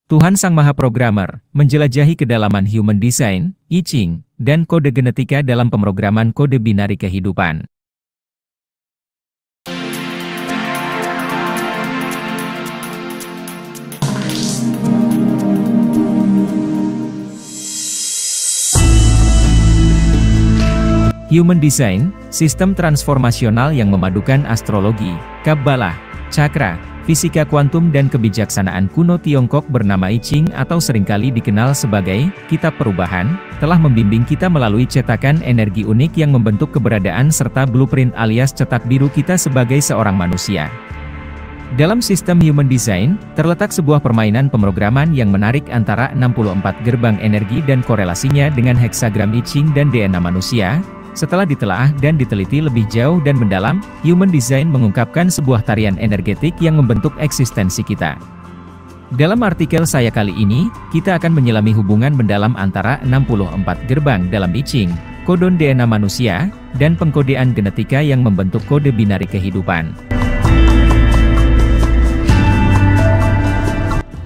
Tuhan Sang Maha Programmer, menjelajahi kedalaman human design, I Ching, dan kode genetika dalam pemrograman kode binari kehidupan. Human Design, sistem transformasional yang memadukan astrologi, Kabbalah, cakra, fisika kuantum dan kebijaksanaan kuno Tiongkok bernama I Ching atau seringkali dikenal sebagai Kitab Perubahan, telah membimbing kita melalui cetakan energi unik yang membentuk keberadaan serta blueprint alias cetak biru kita sebagai seorang manusia. Dalam sistem Human Design, terletak sebuah permainan pemrograman yang menarik antara 64 gerbang energi dan korelasinya dengan heksagram I Ching dan DNA manusia. Setelah ditelaah dan diteliti lebih jauh dan mendalam, Human Design mengungkapkan sebuah tarian energetik yang membentuk eksistensi kita. Dalam artikel saya kali ini, kita akan menyelami hubungan mendalam antara 64 gerbang dalam I Ching, kodon DNA manusia, dan pengkodean genetika yang membentuk kode binari kehidupan.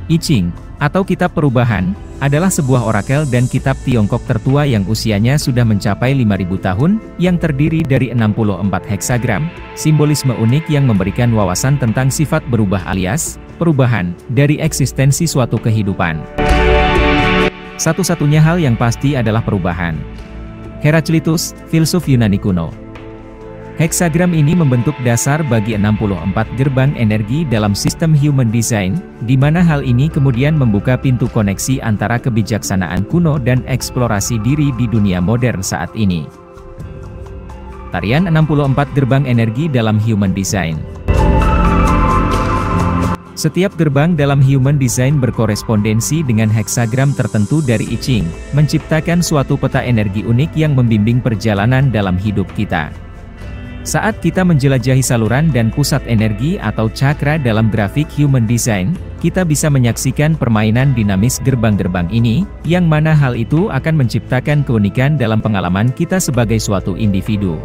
I Ching, atau Kitab Perubahan, adalah sebuah orakel dan kitab Tiongkok tertua yang usianya sudah mencapai 5.000 tahun, yang terdiri dari 64 heksagram, simbolisme unik yang memberikan wawasan tentang sifat berubah alias, perubahan, dari eksistensi suatu kehidupan. Satu-satunya hal yang pasti adalah perubahan. Heraklitus, filsuf Yunani kuno. Heksagram ini membentuk dasar bagi 64 gerbang energi dalam sistem Human Design, di mana hal ini kemudian membuka pintu koneksi antara kebijaksanaan kuno dan eksplorasi diri di dunia modern saat ini. Tarian 64 gerbang energi dalam Human Design. Setiap gerbang dalam Human Design berkorespondensi dengan heksagram tertentu dari I Ching, menciptakan suatu peta energi unik yang membimbing perjalanan dalam hidup kita. Saat kita menjelajahi saluran dan pusat energi atau cakra dalam grafik Human Design, kita bisa menyaksikan permainan dinamis gerbang-gerbang ini, yang mana hal itu akan menciptakan keunikan dalam pengalaman kita sebagai suatu individu.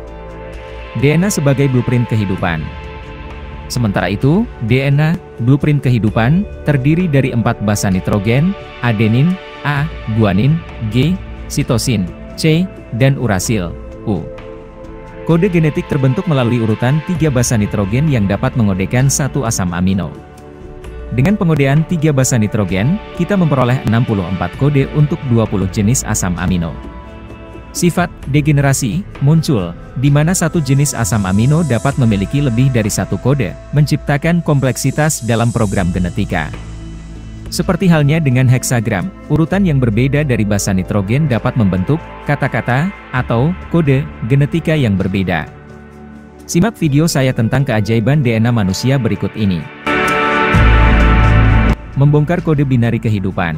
DNA sebagai blueprint kehidupan. Sementara itu, DNA, blueprint kehidupan, terdiri dari 4 basa nitrogen, adenin, A, guanin, G, sitosin, C, dan urasil, U. Kode genetik terbentuk melalui urutan 3 basa nitrogen yang dapat mengodekan 1 asam amino. Dengan pengodean 3 basa nitrogen, kita memperoleh 64 kode untuk 20 jenis asam amino. Sifat degenerasi muncul, di mana satu jenis asam amino dapat memiliki lebih dari 1 kode, menciptakan kompleksitas dalam program genetika. Seperti halnya dengan heksagram, urutan yang berbeda dari basa nitrogen dapat membentuk kata-kata atau kode genetika yang berbeda. Simak video saya tentang keajaiban DNA manusia berikut ini. Membongkar kode binari kehidupan.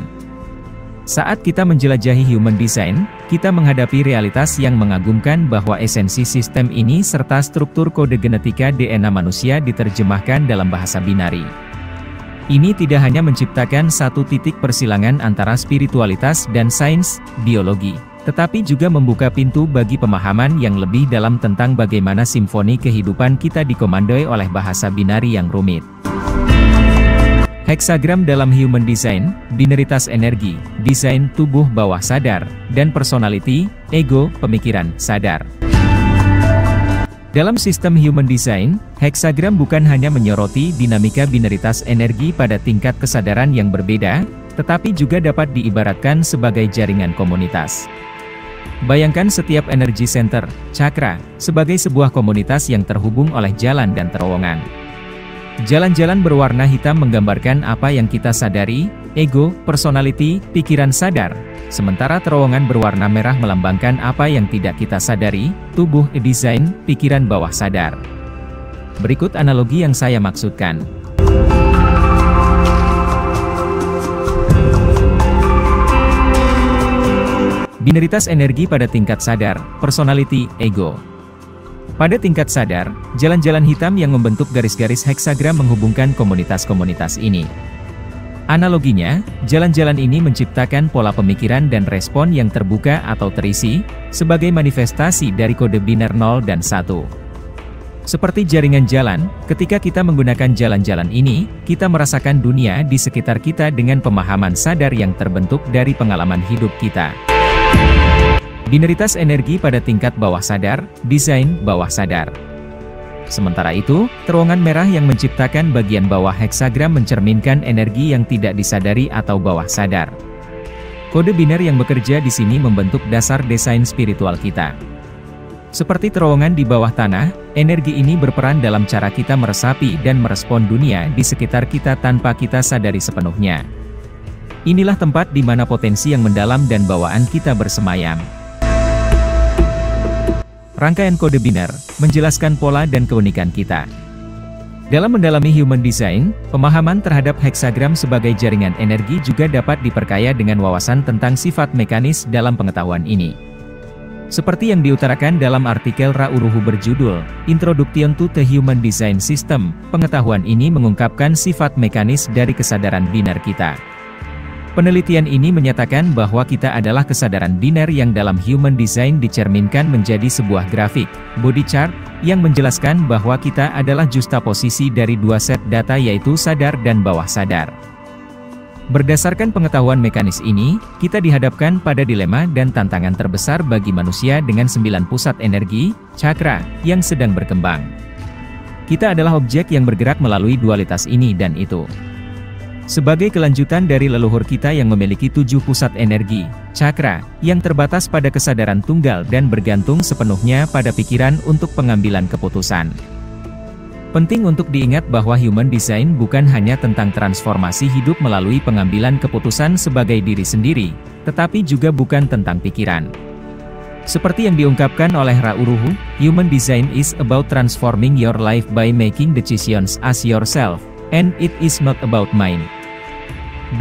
Saat kita menjelajahi Human Design, kita menghadapi realitas yang mengagumkan bahwa esensi sistem ini serta struktur kode genetika DNA manusia diterjemahkan dalam bahasa binari. Ini tidak hanya menciptakan satu titik persilangan antara spiritualitas dan sains, biologi, tetapi juga membuka pintu bagi pemahaman yang lebih dalam tentang bagaimana simfoni kehidupan kita dikomandoi oleh bahasa binari yang rumit. Heksagram dalam Human Design, binaritas energi, desain tubuh bawah sadar, dan personality, ego, pemikiran, sadar. Dalam sistem Human Design, heksagram bukan hanya menyoroti dinamika binaritas energi pada tingkat kesadaran yang berbeda, tetapi juga dapat diibaratkan sebagai jaringan komunitas. Bayangkan setiap energi center, cakra, sebagai sebuah komunitas yang terhubung oleh jalan dan terowongan. Jalan-jalan berwarna hitam menggambarkan apa yang kita sadari, ego, personality, pikiran sadar. Sementara terowongan berwarna merah melambangkan apa yang tidak kita sadari, tubuh, desain, pikiran bawah sadar. Berikut analogi yang saya maksudkan. Binaritas energi pada tingkat sadar, personality, ego. Pada tingkat sadar, jalan-jalan hitam yang membentuk garis-garis heksagram menghubungkan komunitas-komunitas ini. Analoginya, jalan-jalan ini menciptakan pola pemikiran dan respon yang terbuka atau terisi, sebagai manifestasi dari kode biner 0 dan 1. Seperti jaringan jalan, ketika kita menggunakan jalan-jalan ini, kita merasakan dunia di sekitar kita dengan pemahaman sadar yang terbentuk dari pengalaman hidup kita. Binaritas energi pada tingkat bawah sadar, desain bawah sadar. Sementara itu, terowongan merah yang menciptakan bagian bawah heksagram mencerminkan energi yang tidak disadari atau bawah sadar. Kode biner yang bekerja di sini membentuk dasar desain spiritual kita. Seperti terowongan di bawah tanah, energi ini berperan dalam cara kita meresapi dan merespon dunia di sekitar kita tanpa kita sadari sepenuhnya. Inilah tempat di mana potensi yang mendalam dan bawaan kita bersemayam. Rangkaian kode biner menjelaskan pola dan keunikan kita. Dalam mendalami human design, pemahaman terhadap heksagram sebagai jaringan energi juga dapat diperkaya dengan wawasan tentang sifat mekanis dalam pengetahuan ini. Seperti yang diutarakan dalam artikel Ra Uruhu berjudul, Introduction to the Human Design System, pengetahuan ini mengungkapkan sifat mekanis dari kesadaran biner kita. Penelitian ini menyatakan bahwa kita adalah kesadaran biner yang dalam human design dicerminkan menjadi sebuah grafik, body chart, yang menjelaskan bahwa kita adalah justaposisi dari dua set data yaitu sadar dan bawah sadar. Berdasarkan pengetahuan mekanis ini, kita dihadapkan pada dilema dan tantangan terbesar bagi manusia dengan 9 pusat energi, cakra, yang sedang berkembang. Kita adalah objek yang bergerak melalui dualitas ini dan itu. Sebagai kelanjutan dari leluhur kita yang memiliki 7 pusat energi, cakra, yang terbatas pada kesadaran tunggal dan bergantung sepenuhnya pada pikiran untuk pengambilan keputusan. Penting untuk diingat bahwa human design bukan hanya tentang transformasi hidup melalui pengambilan keputusan sebagai diri sendiri, tetapi juga bukan tentang pikiran. Seperti yang diungkapkan oleh Ra Uruhu, human design is about transforming your life by making decisions as yourself, and it is not about mind.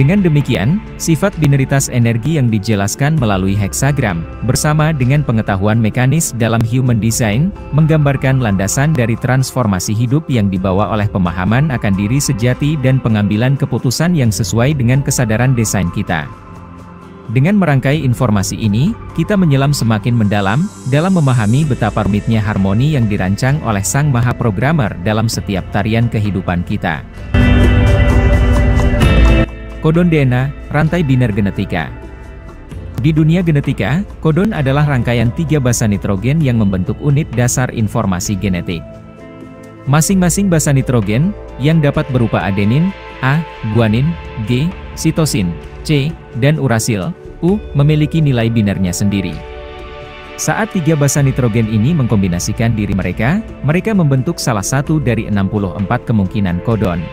Dengan demikian, sifat binaritas energi yang dijelaskan melalui heksagram, bersama dengan pengetahuan mekanis dalam human design, menggambarkan landasan dari transformasi hidup yang dibawa oleh pemahaman akan diri sejati dan pengambilan keputusan yang sesuai dengan kesadaran desain kita. Dengan merangkai informasi ini, kita menyelam semakin mendalam, dalam memahami betapa rumitnya harmoni yang dirancang oleh Sang Maha Programmer dalam setiap tarian kehidupan kita. Kodon DNA, rantai biner genetika. Di dunia genetika, kodon adalah rangkaian 3 basa nitrogen yang membentuk unit dasar informasi genetik. Masing-masing basa nitrogen, yang dapat berupa adenin, A, guanin, G, sitosin, C, dan urasil, U, memiliki nilai binernya sendiri. Saat 3 basa nitrogen ini mengkombinasikan diri mereka membentuk salah satu dari 64 kemungkinan kodon.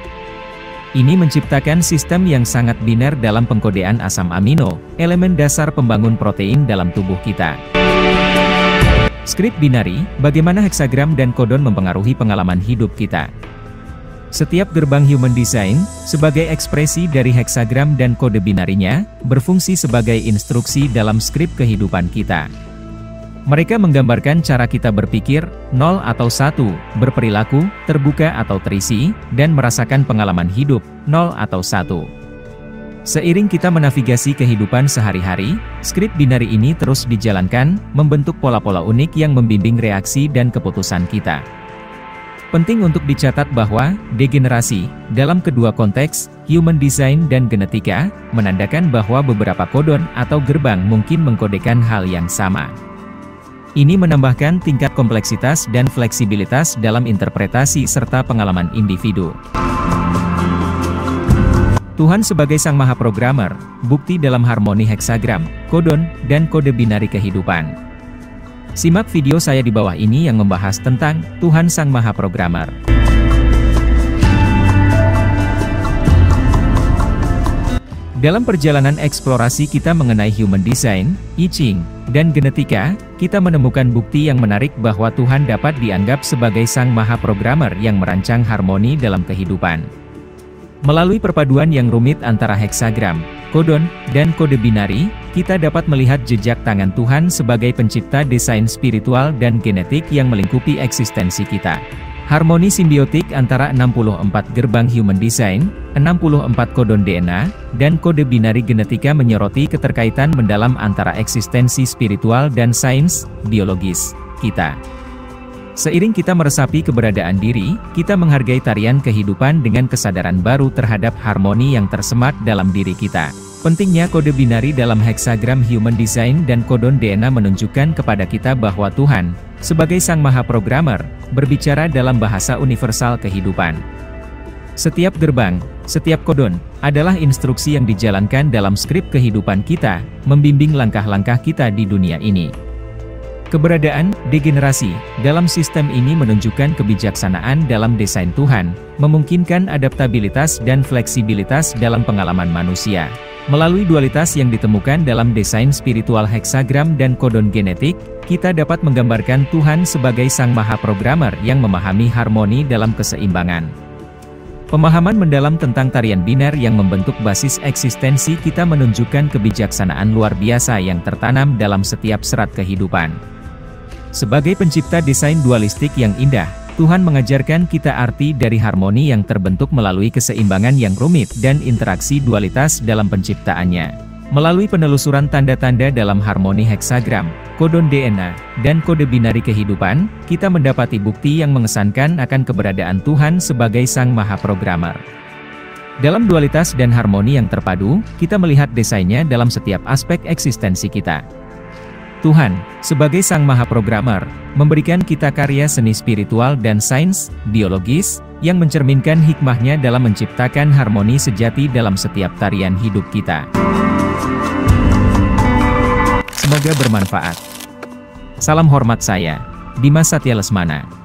Ini menciptakan sistem yang sangat biner dalam pengkodean asam amino, elemen dasar pembangun protein dalam tubuh kita. Skrip binari, bagaimana heksagram dan kodon mempengaruhi pengalaman hidup kita. Setiap gerbang human design, sebagai ekspresi dari heksagram dan kode binarinya, berfungsi sebagai instruksi dalam skrip kehidupan kita. Mereka menggambarkan cara kita berpikir, 0 atau 1, berperilaku, terbuka atau terisi, dan merasakan pengalaman hidup, 0 atau 1. Seiring kita menavigasi kehidupan sehari-hari, skrip binari ini terus dijalankan, membentuk pola-pola unik yang membimbing reaksi dan keputusan kita. Penting untuk dicatat bahwa, degenerasi, dalam kedua konteks, human design dan genetika, menandakan bahwa beberapa kodon atau gerbang mungkin mengkodekan hal yang sama. Ini menambahkan tingkat kompleksitas dan fleksibilitas dalam interpretasi serta pengalaman individu. Tuhan sebagai Sang Maha Programmer, bukti dalam harmoni heksagram, kodon, dan kode binari kehidupan. Simak video saya di bawah ini yang membahas tentang Tuhan Sang Maha Programmer. Dalam perjalanan eksplorasi kita mengenai human design, I Ching, dan genetika, kita menemukan bukti yang menarik bahwa Tuhan dapat dianggap sebagai Sang Maha Programmer yang merancang harmoni dalam kehidupan. Melalui perpaduan yang rumit antara heksagram, kodon, dan kode binari, kita dapat melihat jejak tangan Tuhan sebagai pencipta desain spiritual dan genetik yang melingkupi eksistensi kita. Harmoni simbiotik antara 64 gerbang human design, 64 kodon DNA, dan kode binari genetika menyoroti keterkaitan mendalam antara eksistensi spiritual dan sains, biologis, kita. Seiring kita meresapi keberadaan diri, kita menghargai tarian kehidupan dengan kesadaran baru terhadap harmoni yang tersemat dalam diri kita. Pentingnya kode binari dalam heksagram Human Design dan kodon DNA menunjukkan kepada kita bahwa Tuhan, sebagai Sang Maha Programmer, berbicara dalam bahasa universal kehidupan. Setiap gerbang, setiap kodon, adalah instruksi yang dijalankan dalam skrip kehidupan kita, membimbing langkah-langkah kita di dunia ini. Keberadaan degenerasi dalam sistem ini menunjukkan kebijaksanaan dalam desain Tuhan, memungkinkan adaptabilitas dan fleksibilitas dalam pengalaman manusia. Melalui dualitas yang ditemukan dalam desain spiritual heksagram dan kodon genetik, kita dapat menggambarkan Tuhan sebagai Sang Maha Programmer yang memahami harmoni dalam keseimbangan. Pemahaman mendalam tentang tarian biner yang membentuk basis eksistensi kita menunjukkan kebijaksanaan luar biasa yang tertanam dalam setiap serat kehidupan. Sebagai pencipta desain dualistik yang indah, Tuhan mengajarkan kita arti dari harmoni yang terbentuk melalui keseimbangan yang rumit dan interaksi dualitas dalam penciptaannya. Melalui penelusuran tanda-tanda dalam harmoni heksagram, kodon DNA, dan kode binari kehidupan, kita mendapati bukti yang mengesankan akan keberadaan Tuhan sebagai Sang Maha Programmer. Dalam dualitas dan harmoni yang terpadu, kita melihat desainnya dalam setiap aspek eksistensi kita. Tuhan, sebagai Sang Maha Programmer, memberikan kita karya seni spiritual dan sains, biologis, yang mencerminkan hikmahnya dalam menciptakan harmoni sejati dalam setiap tarian hidup kita. Semoga bermanfaat. Salam hormat saya, Dimas Satya Lesmana.